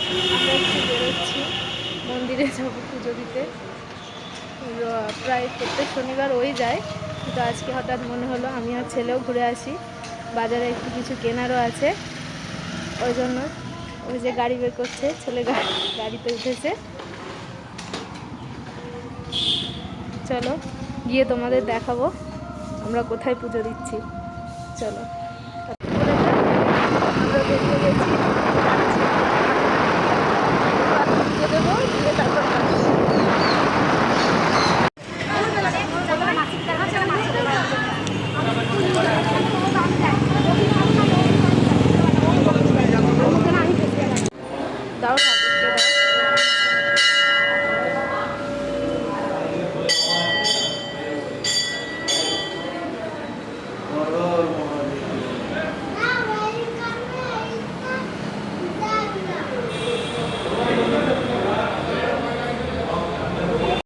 আমরা একটু বেরোচ্ছি, মন্দিরে যাবো পুজো দিতে। প্রায় প্রত্যেক শনিবার ওই যায়, কিন্তু আজকে হঠাৎ মনে হলো আমি আর ছেলেও ঘুরে আসি, বাজারে একটু কিছু কেনারও আছে, ওই জন্য ওই যে গাড়ি বের করছে, ছেলে গাড়িতে উঠেছে। চলো গিয়ে তোমাদের দেখাবো আমরা কোথায় পুজো দিচ্ছি। চলো আমরা বেরিয়ে গেছি, পুজো দেবো, দিয়ে তারপর দাও।